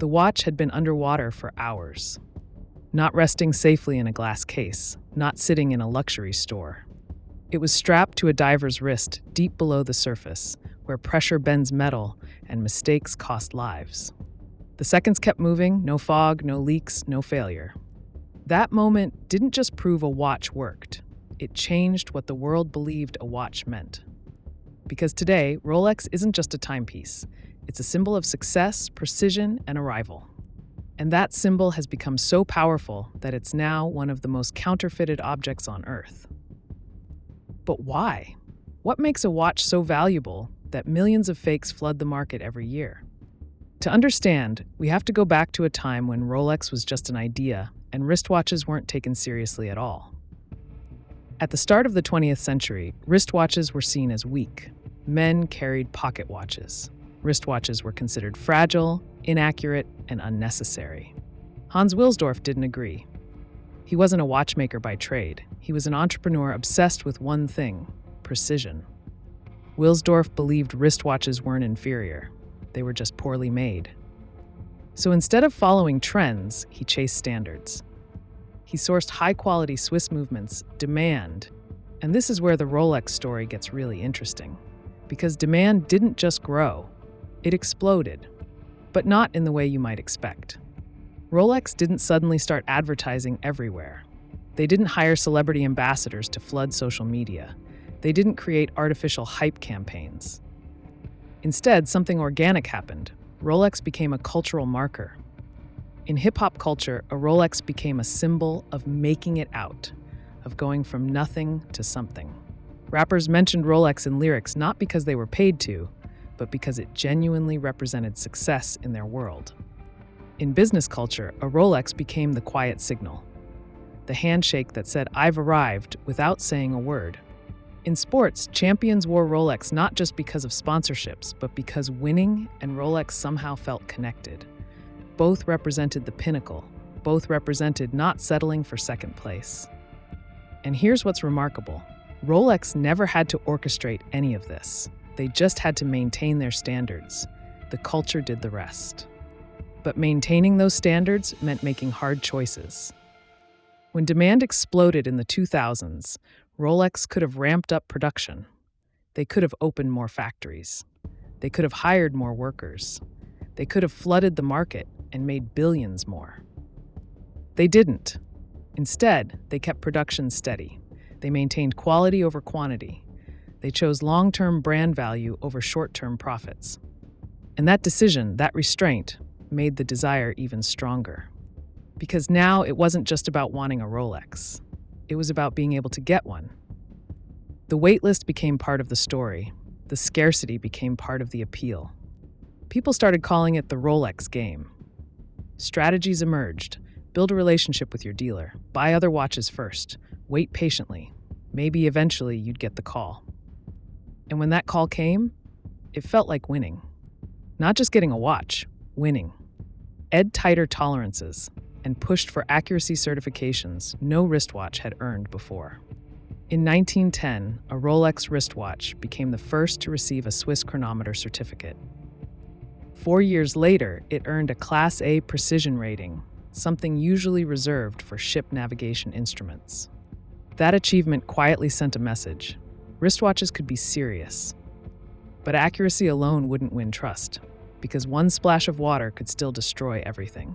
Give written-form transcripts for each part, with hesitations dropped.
The watch had been underwater for hours, not resting safely in a glass case, not sitting in a luxury store. It was strapped to a diver's wrist deep below the surface, where pressure bends metal and mistakes cost lives. The seconds kept moving, no fog, no leaks, no failure. That moment didn't just prove a watch worked. It changed what the world believed a watch meant. Because today, Rolex isn't just a timepiece. It's a symbol of success, precision, and arrival. And that symbol has become so powerful that it's now one of the most counterfeited objects on Earth. But why? What makes a watch so valuable that millions of fakes flood the market every year? To understand, we have to go back to a time when Rolex was just an idea and wristwatches weren't taken seriously at all. At the start of the 20th century, wristwatches were seen as weak. Men carried pocket watches. Wristwatches were considered fragile, inaccurate, and unnecessary. Hans Wilsdorf didn't agree. He wasn't a watchmaker by trade. He was an entrepreneur obsessed with one thing: precision. Wilsdorf believed wristwatches weren't inferior. They were just poorly made. So instead of following trends, he chased standards. He sourced high-quality Swiss movements, demand, and this is where the Rolex story gets really interesting. Because demand didn't just grow, it exploded, but not in the way you might expect. Rolex didn't suddenly start advertising everywhere. They didn't hire celebrity ambassadors to flood social media. They didn't create artificial hype campaigns. Instead, something organic happened. Rolex became a cultural marker. In hip-hop culture, a Rolex became a symbol of making it out, of going from nothing to something. Rappers mentioned Rolex in lyrics not because they were paid to, but because it genuinely represented success in their world. In business culture, a Rolex became the quiet signal, the handshake that said, "I've arrived," without saying a word. In sports, champions wore Rolex not just because of sponsorships, but because winning and Rolex somehow felt connected. Both represented the pinnacle. Both represented not settling for second place. And here's what's remarkable. Rolex never had to orchestrate any of this. They just had to maintain their standards. The culture did the rest. But maintaining those standards meant making hard choices. When demand exploded in the 2000s, Rolex could have ramped up production. They could have opened more factories. They could have hired more workers. They could have flooded the market and made billions more. They didn't. Instead, they kept production steady. They maintained quality over quantity. They chose long-term brand value over short-term profits. And that decision, that restraint, made the desire even stronger. Because now it wasn't just about wanting a Rolex. It was about being able to get one. The wait list became part of the story. The scarcity became part of the appeal. People started calling it the Rolex game. Strategies emerged. Build a relationship with your dealer. Buy other watches first. Wait patiently. Maybe eventually you'd get the call. And when that call came, it felt like winning. Not just getting a watch, winning. Ed tighter tolerances and pushed for accuracy certifications no wristwatch had earned before. In 1910, a Rolex wristwatch became the first to receive a Swiss chronometer certificate. 4 years later, it earned a Class A precision rating, something usually reserved for ship navigation instruments. That achievement quietly sent a message. Wristwatches could be serious. But accuracy alone wouldn't win trust, because one splash of water could still destroy everything.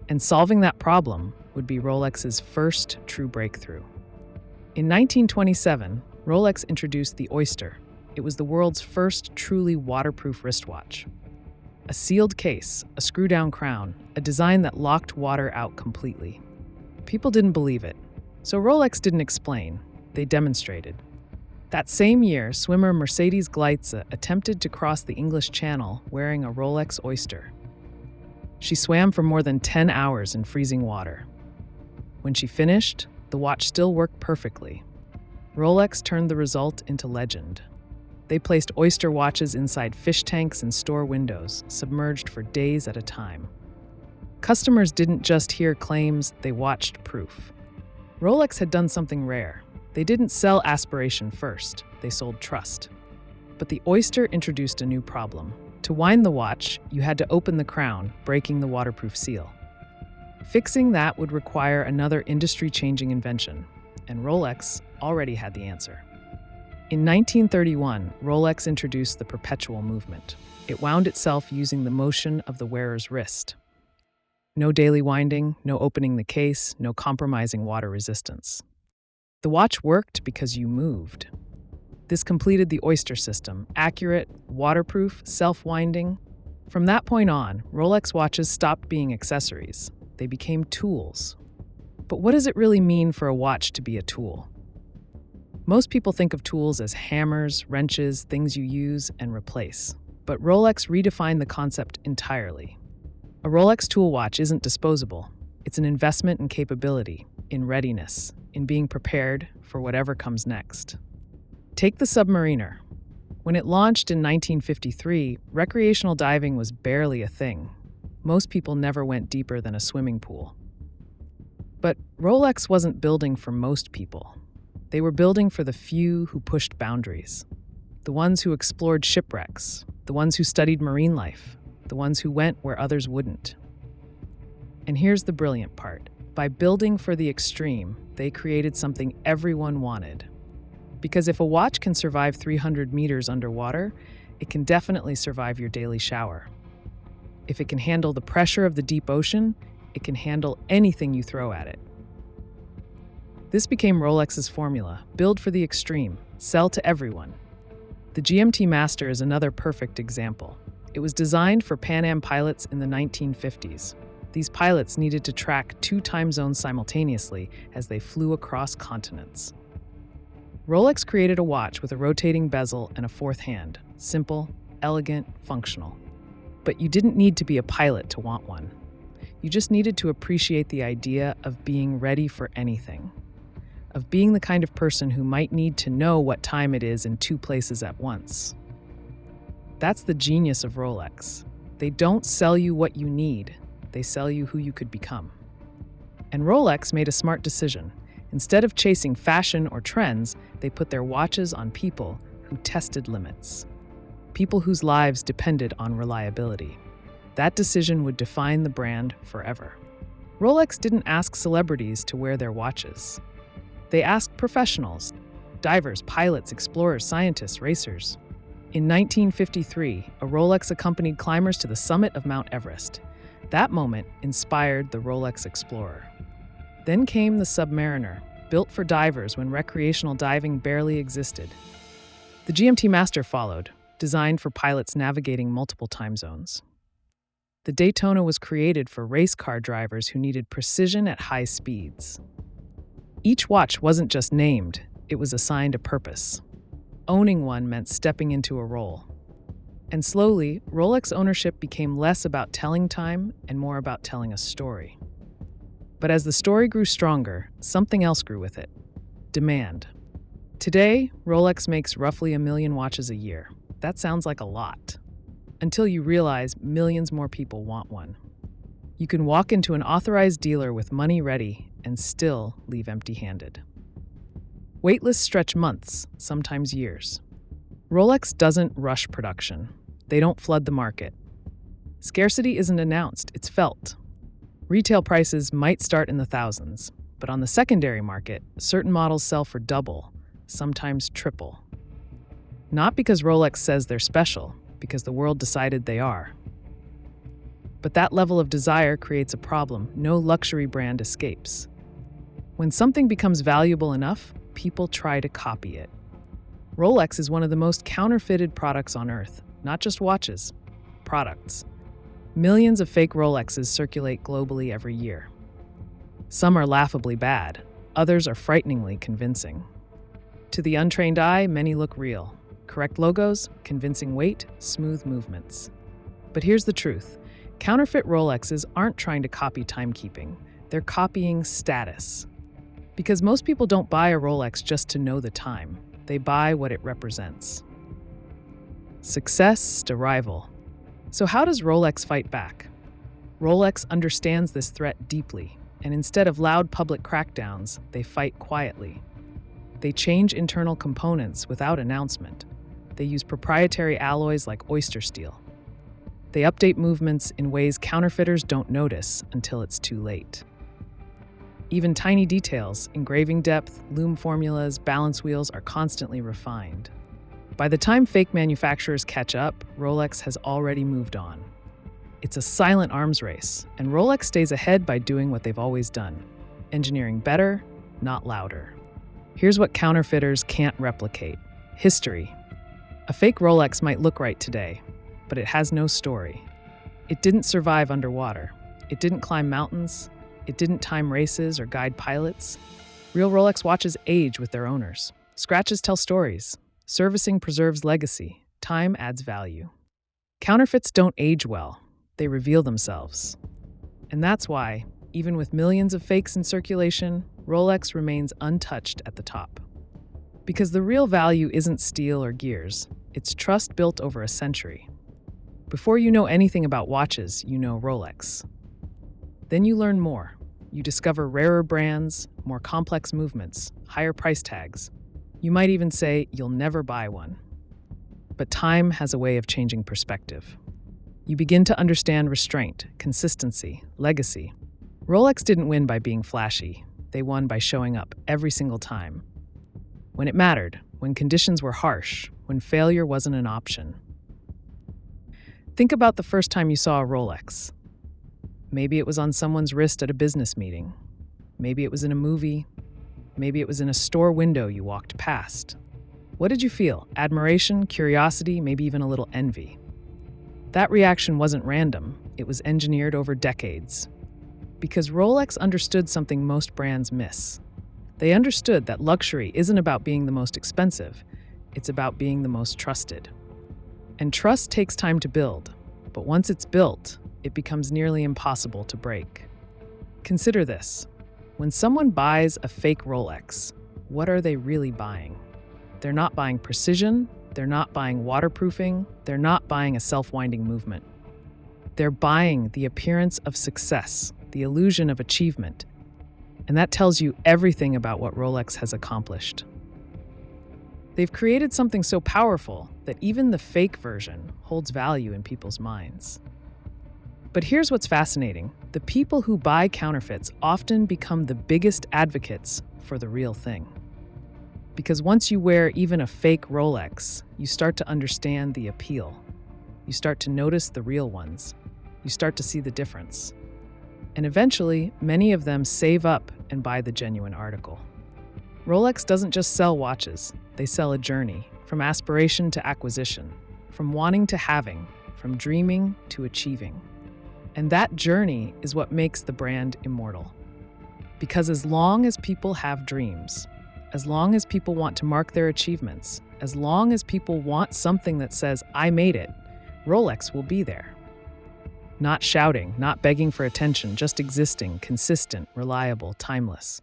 And solving that problem would be Rolex's first true breakthrough. In 1927, Rolex introduced the Oyster. It was the world's first truly waterproof wristwatch. A sealed case, a screw-down crown, a design that locked water out completely. People didn't believe it, so Rolex didn't explain, they demonstrated. That same year, swimmer Mercedes Gleitze attempted to cross the English Channel wearing a Rolex Oyster. She swam for more than 10 hours in freezing water. When she finished, the watch still worked perfectly. Rolex turned the result into legend. They placed Oyster watches inside fish tanks and store windows, submerged for days at a time. Customers didn't just hear claims, they watched proof. Rolex had done something rare. They didn't sell aspiration first, they sold trust. But the Oyster introduced a new problem: To wind the watch, you had to open the crown, breaking the waterproof seal. Fixing that would require another industry-changing invention, and Rolex already had the answer. In 1931, Rolex introduced the perpetual movement. It wound itself using the motion of the wearer's wrist. No daily winding, no opening the case, no compromising water resistance. The watch worked because you moved. This completed the oyster system, accurate, waterproof, self-winding. From that point on, Rolex watches stopped being accessories. They became tools. But what does it really mean for a watch to be a tool? Most people think of tools as hammers, wrenches, things you use and replace. But Rolex redefined the concept entirely. A Rolex tool watch isn't disposable. It's an investment in capability, in readiness, in being prepared for whatever comes next. Take the Submariner. When it launched in 1953, recreational diving was barely a thing. Most people never went deeper than a swimming pool. But Rolex wasn't building for most people. They were building for the few who pushed boundaries. The ones who explored shipwrecks, the ones who studied marine life, the ones who went where others wouldn't. And here's the brilliant part. By building for the extreme, they created something everyone wanted. Because if a watch can survive 300 meters underwater, it can definitely survive your daily shower. If it can handle the pressure of the deep ocean, it can handle anything you throw at it. This became Rolex's formula: build for the extreme, sell to everyone. The GMT Master is another perfect example. It was designed for Pan Am pilots in the 1950s. These pilots needed to track 2 time zones simultaneously as they flew across continents. Rolex created a watch with a rotating bezel and a fourth hand. Simple, elegant, functional. But you didn't need to be a pilot to want one. You just needed to appreciate the idea of being ready for anything. Of being the kind of person who might need to know what time it is in 2 places at once. That's the genius of Rolex. They don't sell you what you need, they sell you who you could become. And Rolex made a smart decision. Instead of chasing fashion or trends, they put their watches on people who tested limits. People whose lives depended on reliability. That decision would define the brand forever. Rolex didn't ask celebrities to wear their watches. They asked professionals, divers, pilots, explorers, scientists, racers. In 1953, a Rolex accompanied climbers to the summit of Mount Everest. That moment inspired the Rolex Explorer. Then came the Submariner, built for divers when recreational diving barely existed. The GMT Master followed, designed for pilots navigating multiple time zones. The Daytona was created for race car drivers who needed precision at high speeds. Each watch wasn't just named, it was assigned a purpose. Owning one meant stepping into a role. And slowly, Rolex ownership became less about telling time and more about telling a story. But as the story grew stronger, something else grew with it: demand. Today, Rolex makes roughly 1 million watches a year. That sounds like a lot. Until you realize millions more people want one. You can walk into an authorized dealer with money ready and still leave empty-handed. Waitlists stretch months, sometimes years. Rolex doesn't rush production. They don't flood the market. Scarcity isn't announced, it's felt. Retail prices might start in the thousands, but on the secondary market, certain models sell for double, sometimes triple. Not because Rolex says they're special, because the world decided they are. But that level of desire creates a problem no luxury brand escapes. When something becomes valuable enough, people try to copy it. Rolex is one of the most counterfeited products on Earth, not just watches, products. Millions of fake Rolexes circulate globally every year. Some are laughably bad, others are frighteningly convincing. To the untrained eye, many look real. Correct logos, convincing weight, smooth movements. But here's the truth. Counterfeit Rolexes aren't trying to copy timekeeping. They're copying status. Because most people don't buy a Rolex just to know the time. They buy what it represents. Success to rival. So how does Rolex fight back? Rolex understands this threat deeply, and instead of loud public crackdowns, they fight quietly. They change internal components without announcement. They use proprietary alloys like oyster steel. They update movements in ways counterfeiters don't notice until it's too late. Even tiny details, engraving depth, lume formulas, balance wheels are constantly refined. By the time fake manufacturers catch up, Rolex has already moved on. It's a silent arms race, and Rolex stays ahead by doing what they've always done: engineering better, not louder. Here's what counterfeiters can't replicate: history. A fake Rolex might look right today, but it has no story. It didn't survive underwater. It didn't climb mountains. It didn't time races or guide pilots. Real Rolex watches age with their owners. Scratches tell stories. Servicing preserves legacy. Time adds value. Counterfeits don't age well. They reveal themselves. And that's why, even with millions of fakes in circulation, Rolex remains untouched at the top. Because the real value isn't steel or gears. It's trust built over a century. Before you know anything about watches, you know Rolex. Then you learn more. You discover rarer brands, more complex movements, higher price tags. You might even say you'll never buy one. But time has a way of changing perspective. You begin to understand restraint, consistency, legacy. Rolex didn't win by being flashy. They won by showing up every single time. When it mattered, when conditions were harsh, when failure wasn't an option. Think about the first time you saw a Rolex. Maybe it was on someone's wrist at a business meeting. Maybe it was in a movie. Maybe it was in a store window you walked past. What did you feel? Admiration, curiosity, maybe even a little envy? That reaction wasn't random. It was engineered over decades. Because Rolex understood something most brands miss. They understood that luxury isn't about being the most expensive. It's about being the most trusted. And trust takes time to build. But once it's built, it becomes nearly impossible to break. Consider this. When someone buys a fake Rolex, what are they really buying? They're not buying precision, they're not buying waterproofing, they're not buying a self-winding movement. They're buying the appearance of success, the illusion of achievement. And that tells you everything about what Rolex has accomplished. They've created something so powerful that even the fake version holds value in people's minds. But here's what's fascinating. The people who buy counterfeits often become the biggest advocates for the real thing. Because once you wear even a fake Rolex, you start to understand the appeal. You start to notice the real ones. You start to see the difference. And eventually, many of them save up and buy the genuine article. Rolex doesn't just sell watches. They sell a journey, from aspiration to acquisition, from wanting to having, from dreaming to achieving. And that journey is what makes the brand immortal. Because as long as people have dreams, as long as people want to mark their achievements, as long as people want something that says, "I made it," Rolex will be there. Not shouting, not begging for attention, just existing, consistent, reliable, timeless.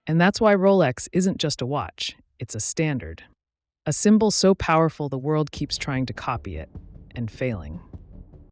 And that's why Rolex isn't just a watch, it's a standard. A symbol so powerful the world keeps trying to copy it, and failing.